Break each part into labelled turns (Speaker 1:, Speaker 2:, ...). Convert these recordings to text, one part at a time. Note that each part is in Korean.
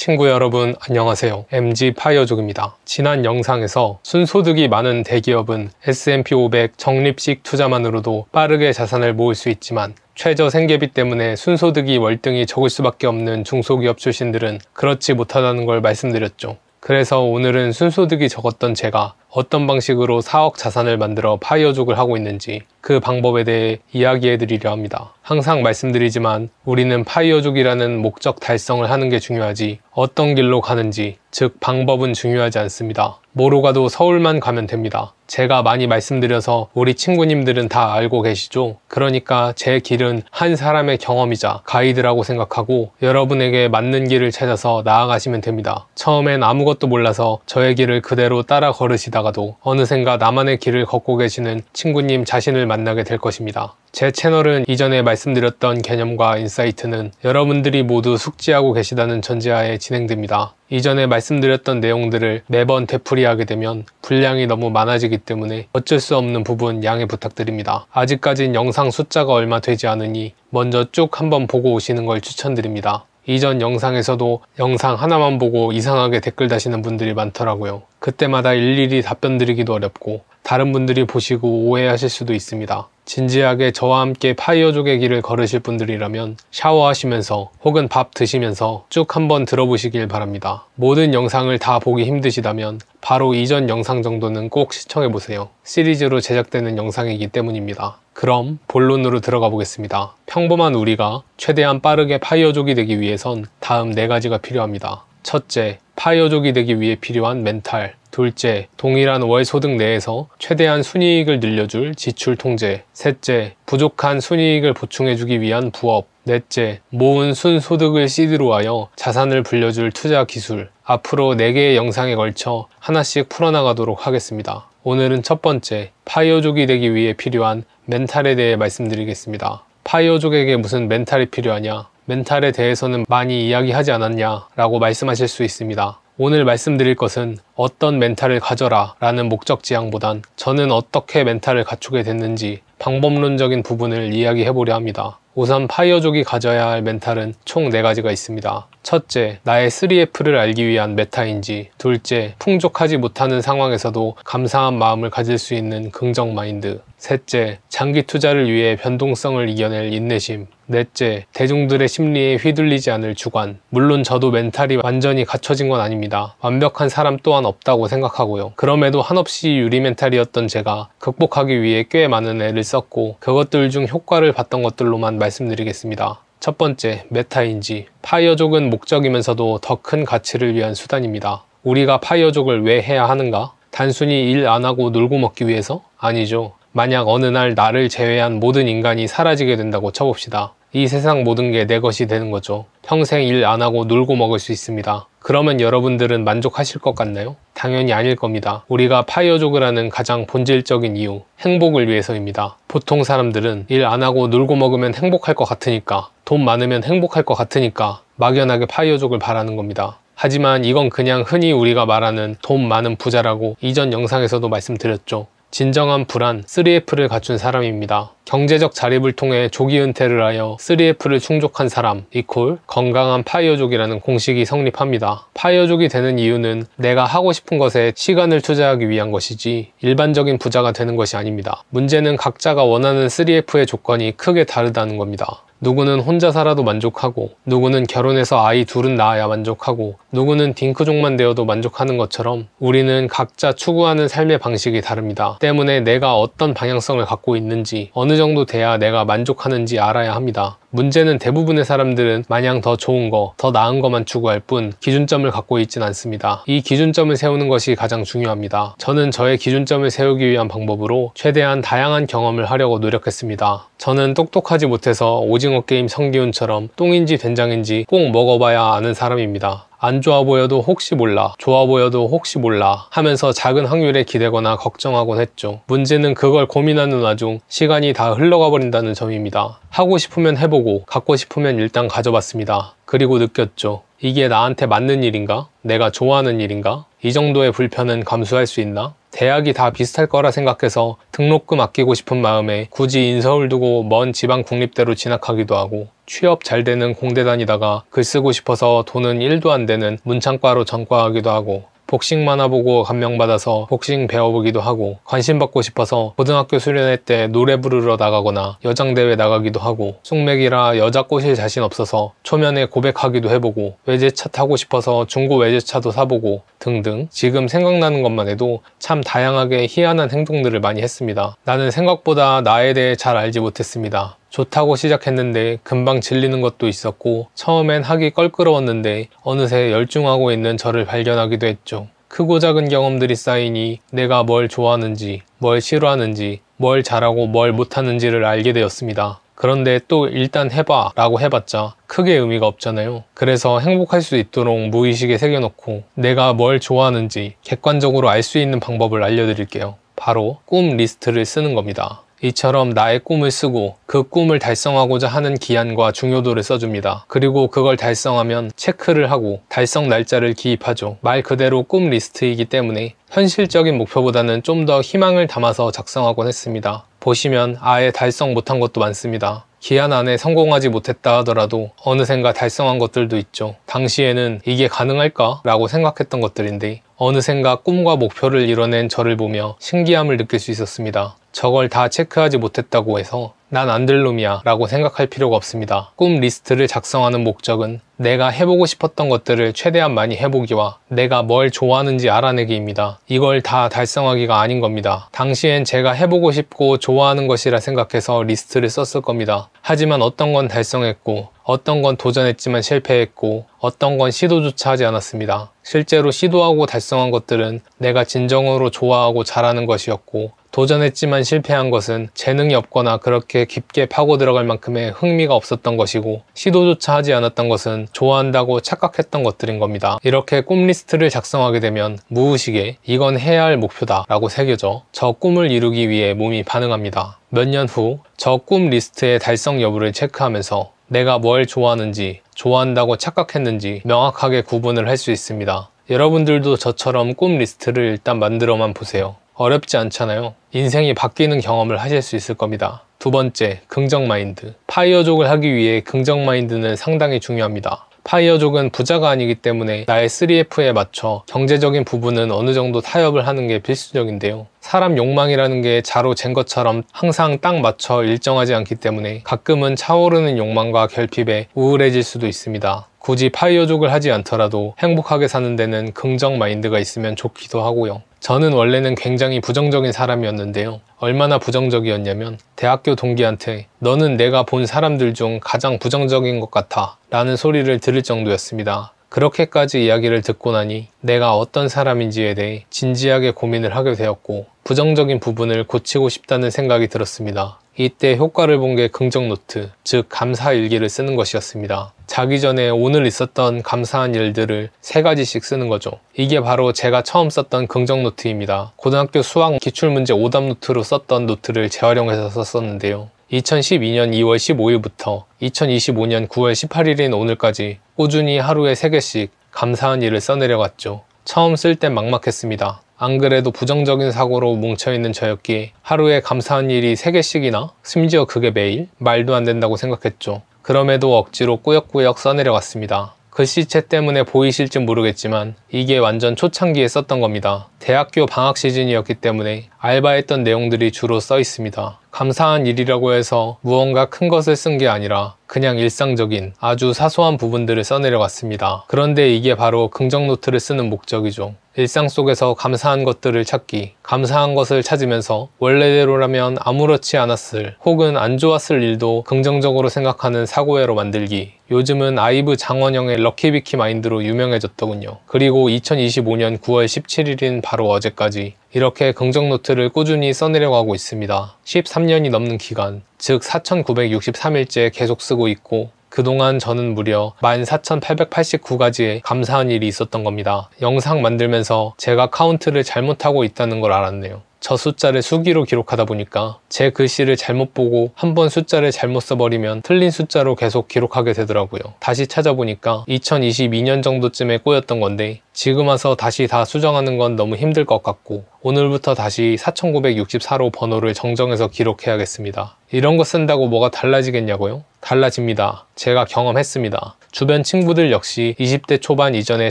Speaker 1: 친구 여러분 안녕하세요. MG 파이어족입니다. 지난 영상에서 순소득이 많은 대기업은 S&P 500 적립식 투자만으로도 빠르게 자산을 모을 수 있지만 최저 생계비 때문에 순소득이 월등히 적을 수밖에 없는 중소기업 출신들은 그렇지 못하다는 걸 말씀드렸죠. 그래서 오늘은 순소득이 적었던 제가 어떤 방식으로 4억 자산을 만들어 파이어족을 하고 있는지 그 방법에 대해 이야기해 드리려 합니다. 항상 말씀드리지만 우리는 파이어족이라는 목적 달성을 하는 게 중요하지 어떤 길로 가는지, 즉 방법은 중요하지 않습니다. 뭐로 가도 서울만 가면 됩니다. 제가 많이 말씀드려서 우리 친구님들은 다 알고 계시죠? 그러니까 제 길은 한 사람의 경험이자 가이드라고 생각하고 여러분에게 맞는 길을 찾아서 나아가시면 됩니다. 처음엔 아무것도 몰라서 저의 길을 그대로 따라 걸으시다가도 어느샌가 나만의 길을 걷고 계시는 친구님 자신을 만나게 될 것입니다. 제 채널은 이전에 말씀드렸던 개념과 인사이트는 여러분들이 모두 숙지하고 계시다는 전제하에 진행됩니다. 이전에 말씀드렸던 내용들을 매번 되풀이하게 되면 분량이 너무 많아지기 때문에 어쩔 수 없는 부분 양해 부탁드립니다. 아직까진 영상 숫자가 얼마 되지 않으니 먼저 쭉 한번 보고 오시는 걸 추천드립니다. 이전 영상에서도 영상 하나만 보고 이상하게 댓글 다시는 분들이 많더라고요. 그때마다 일일이 답변 드리기도 어렵고 다른 분들이 보시고 오해하실 수도 있습니다. 진지하게 저와 함께 파이어족의 길을 걸으실 분들이라면 샤워하시면서 혹은 밥 드시면서 쭉 한번 들어보시길 바랍니다. 모든 영상을 다 보기 힘드시다면 바로 이전 영상 정도는 꼭 시청해보세요. 시리즈로 제작되는 영상이기 때문입니다. 그럼 본론으로 들어가 보겠습니다. 평범한 우리가 최대한 빠르게 파이어족이 되기 위해선 다음 4가지가 필요합니다. 첫째, 파이어족이 되기 위해 필요한 멘탈. 둘째, 동일한 월 소득 내에서 최대한 순이익을 늘려줄 지출 통제. 셋째, 부족한 순이익을 보충해주기 위한 부업. 넷째, 모은 순소득을 시드로 하여 자산을 불려줄 투자 기술. 앞으로 4개의 영상에 걸쳐 하나씩 풀어나가도록 하겠습니다. 오늘은 첫 번째, 파이어족이 되기 위해 필요한 멘탈에 대해 말씀드리겠습니다. 파이어족에게 무슨 멘탈이 필요하냐? 멘탈에 대해서는 많이 이야기하지 않았냐? 라고 말씀하실 수 있습니다. 오늘 말씀드릴 것은 어떤 멘탈을 가져라 라는 목적지향보단 저는 어떻게 멘탈을 갖추게 됐는지 방법론적인 부분을 이야기해보려 합니다. 우선 파이어족이 가져야 할 멘탈은 총 4가지가 있습니다. 첫째, 나의 3F를 알기 위한 메타인지. 둘째, 풍족하지 못하는 상황에서도 감사한 마음을 가질 수 있는 긍정 마인드. 셋째, 장기 투자를 위해 변동성을 이겨낼 인내심. 넷째, 대중들의 심리에 휘둘리지 않을 주관. 물론 저도 멘탈이 완전히 갖춰진 건 아닙니다. 완벽한 사람 또한 없다고 생각하고요. 그럼에도 한없이 유리 멘탈이었던 제가 극복하기 위해 꽤 많은 애를 썼고 그것들 중 효과를 봤던 것들로만 말씀드리겠습니다. 첫 번째, 메타인지. 파이어족은 목적이면서도 더 큰 가치를 위한 수단입니다. 우리가 파이어족을 왜 해야 하는가? 단순히 일 안 하고 놀고 먹기 위해서? 아니죠. 만약 어느 날 나를 제외한 모든 인간이 사라지게 된다고 쳐봅시다. 이 세상 모든 게 내 것이 되는 거죠. 평생 일 안 하고 놀고 먹을 수 있습니다. 그러면 여러분들은 만족하실 것 같나요? 당연히 아닐 겁니다. 우리가 파이어족을 하는 가장 본질적인 이유, 행복을 위해서입니다. 보통 사람들은 일 안 하고 놀고 먹으면 행복할 것 같으니까, 돈 많으면 행복할 것 같으니까 막연하게 파이어족을 바라는 겁니다. 하지만 이건 그냥 흔히 우리가 말하는 돈 많은 부자라고 이전 영상에서도 말씀드렸죠. 진정한 불안 3F를 갖춘 사람입니다. 경제적 자립을 통해 조기 은퇴를 하여 3F를 충족한 사람 이퀄 건강한 파이어족이라는 공식이 성립합니다. 파이어족이 되는 이유는 내가 하고 싶은 것에 시간을 투자하기 위한 것이지 일반적인 부자가 되는 것이 아닙니다. 문제는 각자가 원하는 3F의 조건이 크게 다르다는 겁니다. 누구는 혼자 살아도 만족하고 누구는 결혼해서 아이 둘은 낳아야 만족하고 누구는 딩크족만 되어도 만족하는 것처럼 우리는 각자 추구하는 삶의 방식이 다릅니다. 때문에 내가 어떤 방향성을 갖고 있는지 어느 정도 돼야 내가 만족하는지 알아야 합니다. 문제는 대부분의 사람들은 마냥 더 좋은 거, 더 나은 것만 추구할 뿐 기준점을 갖고 있진 않습니다. 이 기준점을 세우는 것이 가장 중요합니다. 저는 저의 기준점을 세우기 위한 방법으로 최대한 다양한 경험을 하려고 노력했습니다. 저는 똑똑하지 못해서 오징어 게임 성기훈처럼 똥인지 된장인지 꼭 먹어봐야 아는 사람입니다. 안 좋아 보여도 혹시 몰라, 좋아 보여도 혹시 몰라 하면서 작은 확률에 기대거나 걱정하곤 했죠. 문제는 그걸 고민하는 와중 시간이 다 흘러가 버린다는 점입니다. 하고 싶으면 해보고 갖고 싶으면 일단 가져봤습니다. 그리고 느꼈죠. 이게 나한테 맞는 일인가? 내가 좋아하는 일인가? 이 정도의 불편은 감수할 수 있나? 대학이 다 비슷할 거라 생각해서 등록금 아끼고 싶은 마음에 굳이 인서울 두고 먼 지방 국립대로 진학하기도 하고, 취업 잘 되는 공대 다니다가 글 쓰고 싶어서 돈은 1도 안 되는 문창과로 전과하기도 하고, 복싱 만화 보고 감명받아서 복싱 배워보기도 하고, 관심 받고 싶어서 고등학교 수련회 때 노래 부르러 나가거나 여장대회 나가기도 하고, 숙맥이라 여자 꼬실 자신 없어서 초면에 고백하기도 해보고, 외제차 타고 싶어서 중고 외제차도 사보고 등등, 지금 생각나는 것만 해도 참 다양하게 희한한 행동들을 많이 했습니다. 나는 생각보다 나에 대해 잘 알지 못했습니다. 좋다고 시작했는데 금방 질리는 것도 있었고, 처음엔 하기 껄끄러웠는데 어느새 열중하고 있는 저를 발견하기도 했죠. 크고 작은 경험들이 쌓이니 내가 뭘 좋아하는지, 뭘 싫어하는지, 뭘 잘하고 뭘 못하는지를 알게 되었습니다. 그런데 또 일단 해봐 라고 해봤자 크게 의미가 없잖아요. 그래서 행복할 수 있도록 무의식에 새겨놓고 내가 뭘 좋아하는지 객관적으로 알 수 있는 방법을 알려드릴게요. 바로 꿈 리스트를 쓰는 겁니다. 이처럼 나의 꿈을 쓰고 그 꿈을 달성하고자 하는 기한과 중요도를 써줍니다. 그리고 그걸 달성하면 체크를 하고 달성 날짜를 기입하죠. 말 그대로 꿈 리스트이기 때문에 현실적인 목표보다는 좀 더 희망을 담아서 작성하곤 했습니다. 보시면 아예 달성 못한 것도 많습니다. 기한 안에 성공하지 못했다 하더라도 어느샌가 달성한 것들도 있죠. 당시에는 이게 가능할까? 라고 생각했던 것들인데 어느샌가 꿈과 목표를 이뤄낸 저를 보며 신기함을 느낄 수 있었습니다. 저걸 다 체크하지 못했다고 해서 난 안 될 놈이야 라고 생각할 필요가 없습니다. 꿈 리스트를 작성하는 목적은 내가 해보고 싶었던 것들을 최대한 많이 해보기와 내가 뭘 좋아하는지 알아내기입니다. 이걸 다 달성하기가 아닌 겁니다. 당시엔 제가 해보고 싶고 좋아하는 것이라 생각해서 리스트를 썼을 겁니다. 하지만 어떤 건 달성했고 어떤 건 도전했지만 실패했고 어떤 건 시도조차 하지 않았습니다. 실제로 시도하고 달성한 것들은 내가 진정으로 좋아하고 잘하는 것이었고, 도전했지만 실패한 것은 재능이 없거나 그렇게 깊게 파고 들어갈 만큼의 흥미가 없었던 것이고, 시도조차 하지 않았던 것은 좋아한다고 착각했던 것들인 겁니다. 이렇게 꿈 리스트를 작성하게 되면 무의식에 이건 해야 할 목표다 라고 새겨져 저 꿈을 이루기 위해 몸이 반응합니다. 몇 년 후 저 꿈 리스트의 달성 여부를 체크하면서 내가 뭘 좋아하는지, 좋아한다고 착각했는지 명확하게 구분을 할 수 있습니다. 여러분들도 저처럼 꿈 리스트를 일단 만들어만 보세요. 어렵지 않잖아요. 인생이 바뀌는 경험을 하실 수 있을 겁니다. 두 번째, 긍정 마인드. 파이어족을 하기 위해 긍정 마인드는 상당히 중요합니다. 파이어족은 부자가 아니기 때문에 나의 3F에 맞춰 경제적인 부분은 어느 정도 타협을 하는 게 필수적인데요. 사람 욕망이라는 게 자로 잰 것처럼 항상 딱 맞춰 일정하지 않기 때문에 가끔은 차오르는 욕망과 결핍에 우울해질 수도 있습니다. 굳이 파이어족을 하지 않더라도 행복하게 사는 데는 긍정 마인드가 있으면 좋기도 하고요. 저는 원래는 굉장히 부정적인 사람이었는데요. 얼마나 부정적이었냐면 대학교 동기한테 너는 내가 본 사람들 중 가장 부정적인 것 같아 라는 소리를 들을 정도였습니다. 그렇게까지 이야기를 듣고 나니 내가 어떤 사람인지에 대해 진지하게 고민을 하게 되었고 부정적인 부분을 고치고 싶다는 생각이 들었습니다. 이때 효과를 본 게 긍정 노트, 즉 감사 일기를 쓰는 것이었습니다. 자기 전에 오늘 있었던 감사한 일들을 3가지씩 쓰는 거죠. 이게 바로 제가 처음 썼던 긍정 노트입니다. 고등학교 수학 기출문제 오답 노트로 썼던 노트를 재활용해서 썼었는데요. 2012년 2월 15일부터 2025년 9월 18일인 오늘까지 꾸준히 하루에 3개씩 감사한 일을 써내려갔죠. 처음 쓸 땐 막막했습니다. 안 그래도 부정적인 사고로 뭉쳐있는 저였기에 하루에 감사한 일이 3개씩이나? 심지어 그게 매일? 말도 안 된다고 생각했죠. 그럼에도 억지로 꾸역꾸역 써내려갔습니다. 글씨체 때문에 보이실지 모르겠지만 이게 완전 초창기에 썼던 겁니다. 대학교 방학 시즌이었기 때문에 알바했던 내용들이 주로 써 있습니다. 감사한 일이라고 해서 무언가 큰 것을 쓴 게 아니라 그냥 일상적인 아주 사소한 부분들을 써내려갔습니다. 그런데 이게 바로 긍정 노트를 쓰는 목적이죠. 일상 속에서 감사한 것들을 찾기, 감사한 것을 찾으면서 원래대로라면 아무렇지 않았을 혹은 안 좋았을 일도 긍정적으로 생각하는 사고회로 만들기. 요즘은 아이브 장원영의 럭키비키 마인드로 유명해졌더군요. 그리고 2025년 9월 17일인 바로 어제까지 이렇게 긍정 노트를 꾸준히 써내려가고 있습니다. 13년이 넘는 기간, 즉 4,963일째 계속 쓰고 있고 그동안 저는 무려 14,889가지의 감사한 일이 있었던 겁니다. 영상 만들면서 제가 카운트를 잘못하고 있다는 걸 알았네요. 저 숫자를 수기로 기록하다 보니까 제 글씨를 잘못 보고 한번 숫자를 잘못 써버리면 틀린 숫자로 계속 기록하게 되더라고요. 다시 찾아보니까 2022년 정도쯤에 꼬였던 건데 지금 와서 다시 다 수정하는 건 너무 힘들 것 같고 오늘부터 다시 4964로 번호를 정정해서 기록해야겠습니다. 이런 거 쓴다고 뭐가 달라지겠냐고요? 달라집니다. 제가 경험했습니다. 주변 친구들 역시 20대 초반 이전의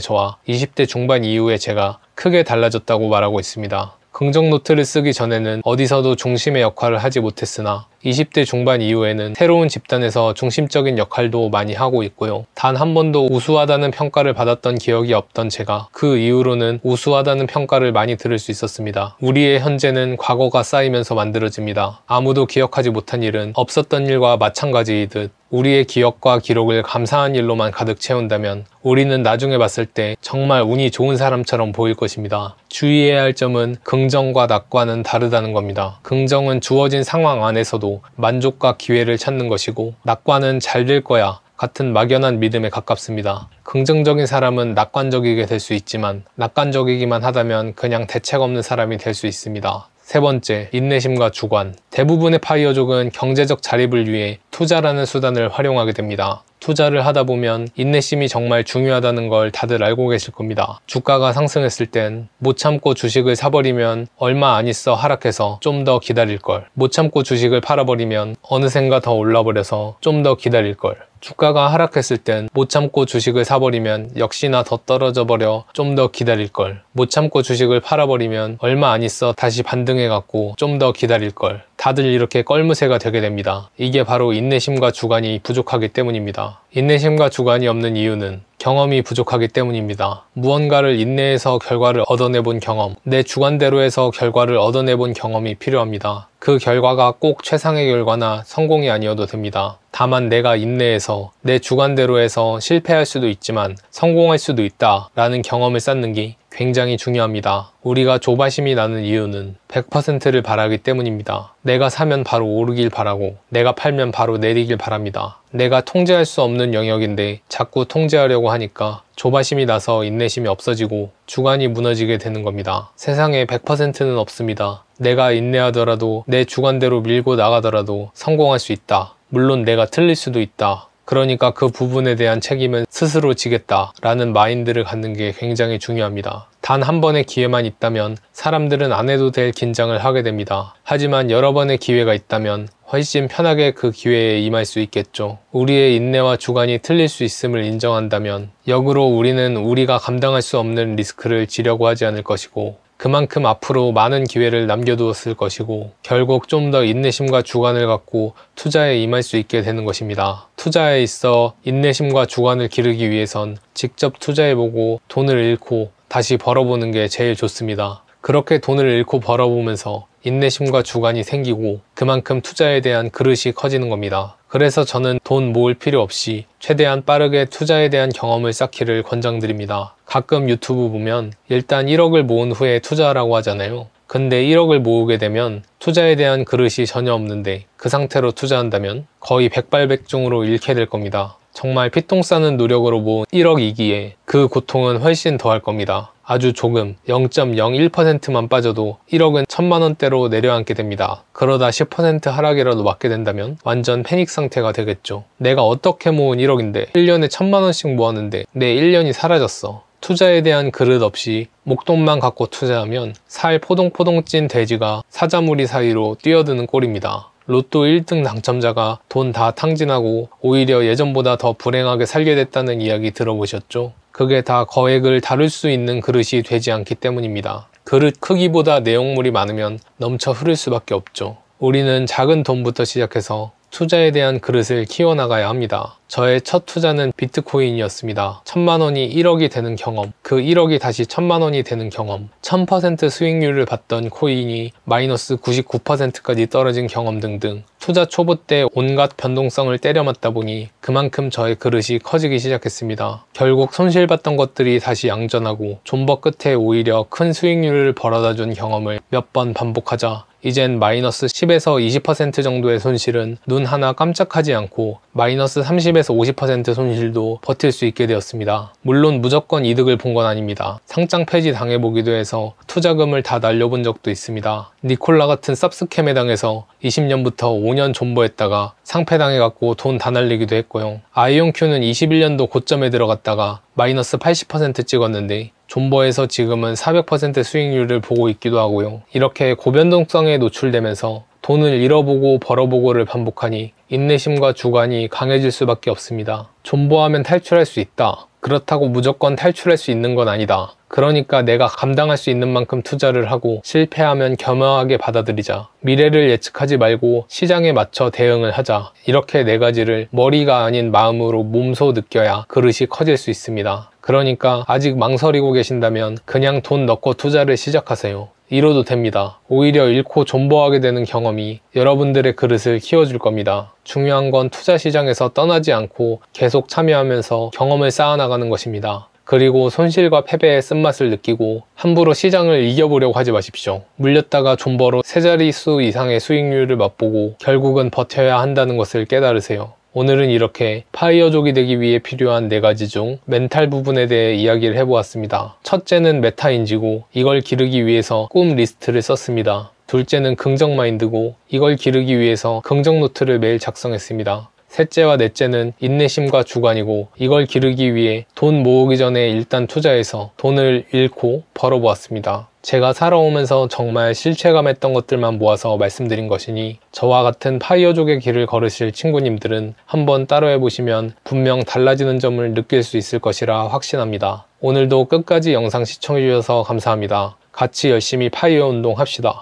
Speaker 1: 저와 20대 중반 이후의 제가 크게 달라졌다고 말하고 있습니다. 긍정 노트를 쓰기 전에는 어디서도 중심의 역할을 하지 못했으나 20대 중반 이후에는 새로운 집단에서 중심적인 역할도 많이 하고 있고요. 단 한 번도 우수하다는 평가를 받았던 기억이 없던 제가 그 이후로는 우수하다는 평가를 많이 들을 수 있었습니다. 우리의 현재는 과거가 쌓이면서 만들어집니다. 아무도 기억하지 못한 일은 없었던 일과 마찬가지이듯 우리의 기억과 기록을 감사한 일로만 가득 채운다면 우리는 나중에 봤을 때 정말 운이 좋은 사람처럼 보일 것입니다. 주의해야 할 점은 긍정과 낙과는 다르다는 겁니다. 긍정은 주어진 상황 안에서도 만족과 기회를 찾는 것이고 낙과는 잘 될 거야 같은 막연한 믿음에 가깝습니다. 긍정적인 사람은 낙관적이게 될 수 있지만 낙관적이기만 하다면 그냥 대책 없는 사람이 될 수 있습니다. 세 번째, 인내심과 주관. 대부분의 파이어족은 경제적 자립을 위해 투자라는 수단을 활용하게 됩니다. 투자를 하다 보면 인내심이 정말 중요하다는 걸 다들 알고 계실 겁니다. 주가가 상승했을 땐 못 참고 주식을 사버리면 얼마 안 있어 하락해서 좀 더 기다릴걸. 못 참고 주식을 팔아버리면 어느샌가 더 올라버려서 좀 더 기다릴걸. 주가가 하락했을 땐 못 참고 주식을 사버리면 역시나 더 떨어져 버려 좀 더 기다릴걸. 못 참고 주식을 팔아버리면 얼마 안 있어 다시 반등해갖고 좀 더 기다릴걸. 다들 이렇게 껄무새가 되게 됩니다. 이게 바로 인내심과 주관이 부족하기 때문입니다. 인내심과 주관이 없는 이유는 경험이 부족하기 때문입니다. 무언가를 인내해서 결과를 얻어내본 경험, 내 주관대로 해서 결과를 얻어내본 경험이 필요합니다. 그 결과가 꼭 최상의 결과나 성공이 아니어도 됩니다. 다만 내가 인내해서 내 주관대로 해서 실패할 수도 있지만 성공할 수도 있다 라는 경험을 쌓는 게 굉장히 중요합니다. 우리가 조바심이 나는 이유는 100%를 바라기 때문입니다. 내가 사면 바로 오르길 바라고 내가 팔면 바로 내리길 바랍니다. 내가 통제할 수 없는 영역인데 자꾸 통제하려고 하니까 조바심이 나서 인내심이 없어지고 주관이 무너지게 되는 겁니다. 세상에 100%는 없습니다. 내가 인내하더라도 내 주관대로 밀고 나가더라도 성공할 수 있다. 물론 내가 틀릴 수도 있다. 그러니까 그 부분에 대한 책임은 스스로 지겠다 라는 마인드를 갖는 게 굉장히 중요합니다. 단 한 번의 기회만 있다면 사람들은 안 해도 될 긴장을 하게 됩니다. 하지만 여러 번의 기회가 있다면 훨씬 편하게 그 기회에 임할 수 있겠죠. 우리의 인내와 주관이 틀릴 수 있음을 인정한다면 역으로 우리는 우리가 감당할 수 없는 리스크를 지려고 하지 않을 것이고 그만큼 앞으로 많은 기회를 남겨두었을 것이고 결국 좀 더 인내심과 주관을 갖고 투자에 임할 수 있게 되는 것입니다. 투자에 있어 인내심과 주관을 기르기 위해선 직접 투자해보고 돈을 잃고 다시 벌어보는 게 제일 좋습니다. 그렇게 돈을 잃고 벌어보면서 인내심과 주관이 생기고 그만큼 투자에 대한 그릇이 커지는 겁니다. 그래서 저는 돈 모을 필요 없이 최대한 빠르게 투자에 대한 경험을 쌓기를 권장드립니다. 가끔 유튜브 보면 일단 1억을 모은 후에 투자하라고 하잖아요. 근데 1억을 모으게 되면 투자에 대한 그릇이 전혀 없는데 그 상태로 투자한다면 거의 백발백중으로 잃게 될 겁니다. 정말 피똥 싸는 노력으로 모은 1억이기에 그 고통은 훨씬 더할 겁니다. 아주 조금 0.01%만 빠져도 1억은 1000만원대로 내려앉게 됩니다. 그러다 10% 하락이라도 맞게 된다면 완전 패닉 상태가 되겠죠. 내가 어떻게 모은 1억인데 1년에 1000만원씩 모았는데 내 1년이 사라졌어. 투자에 대한 그릇 없이 목돈만 갖고 투자하면 살 포동포동 찐 돼지가 사자무리 사이로 뛰어드는 꼴입니다. 로또 1등 당첨자가 돈 다 탕진하고 오히려 예전보다 더 불행하게 살게 됐다는 이야기 들어보셨죠? 그게 다 거액을 다룰 수 있는 그릇이 되지 않기 때문입니다. 그릇 크기보다 내용물이 많으면 넘쳐 흐를 수밖에 없죠. 우리는 작은 돈부터 시작해서 투자에 대한 그릇을 키워나가야 합니다. 저의 첫 투자는 비트코인이었습니다. 1000만원이 1억이 되는 경험, 그 1억이 다시 1000만원이 되는 경험, 1000% 수익률을 받던 코인이 마이너스 99%까지 떨어진 경험 등등 투자 초보 때 온갖 변동성을 때려맞다 보니 그만큼 저의 그릇이 커지기 시작했습니다. 결국 손실봤던 것들이 다시 양전하고 존버 끝에 오히려 큰 수익률을 벌어다준 경험을 몇 번 반복하자 이젠 마이너스 10에서 20% 정도의 손실은 눈 하나 깜짝하지 않고 마이너스 30에서 50% 손실도 버틸 수 있게 되었습니다. 물론 무조건 이득을 본 건 아닙니다. 상장 폐지 당해보기도 해서 투자금을 다 날려본 적도 있습니다. 니콜라 같은 쌉스캠에 당해서 20년부터 5년 존버했다가 상패당해갖고 돈 다 날리기도 했고요. 아이온큐는 21년도 고점에 들어갔다가 마이너스 80% 찍었는데 존버에서 지금은 400% 수익률을 보고 있기도 하고요. 이렇게 고변동성에 노출되면서 돈을 잃어보고 벌어보고를 반복하니 인내심과 주관이 강해질 수밖에 없습니다. 존버하면 탈출할 수 있다. 그렇다고 무조건 탈출할 수 있는 건 아니다. 그러니까 내가 감당할 수 있는 만큼 투자를 하고 실패하면 겸허하게 받아들이자. 미래를 예측하지 말고 시장에 맞춰 대응을 하자. 이렇게 4가지를 머리가 아닌 마음으로 몸소 느껴야 그릇이 커질 수 있습니다. 그러니까 아직 망설이고 계신다면 그냥 돈 넣고 투자를 시작하세요. 이뤄도 됩니다. 오히려 잃고 존버하게 되는 경험이 여러분들의 그릇을 키워줄 겁니다. 중요한 건 투자 시장에서 떠나지 않고 계속 참여하면서 경험을 쌓아나가는 것입니다. 그리고 손실과 패배의 쓴맛을 느끼고 함부로 시장을 이겨보려고 하지 마십시오. 물렸다가 존버로 3자릿수 이상의 수익률을 맛보고 결국은 버텨야 한다는 것을 깨달으세요. 오늘은 이렇게 파이어족이 되기 위해 필요한 4가지 중 멘탈 부분에 대해 이야기를 해보았습니다. 첫째는 메타인지고 이걸 기르기 위해서 꿈 리스트를 썼습니다. 둘째는 긍정 마인드고 이걸 기르기 위해서 긍정 노트를 매일 작성했습니다. 셋째와 넷째는 인내심과 주관이고 이걸 기르기 위해 돈 모으기 전에 일단 투자해서 돈을 잃고 벌어보았습니다. 제가 살아오면서 정말 실체감했던 것들만 모아서 말씀드린 것이니 저와 같은 파이어족의 길을 걸으실 친구님들은 한번 따라해보시면 분명 달라지는 점을 느낄 수 있을 것이라 확신합니다. 오늘도 끝까지 영상 시청해주셔서 감사합니다. 같이 열심히 파이어 운동 합시다.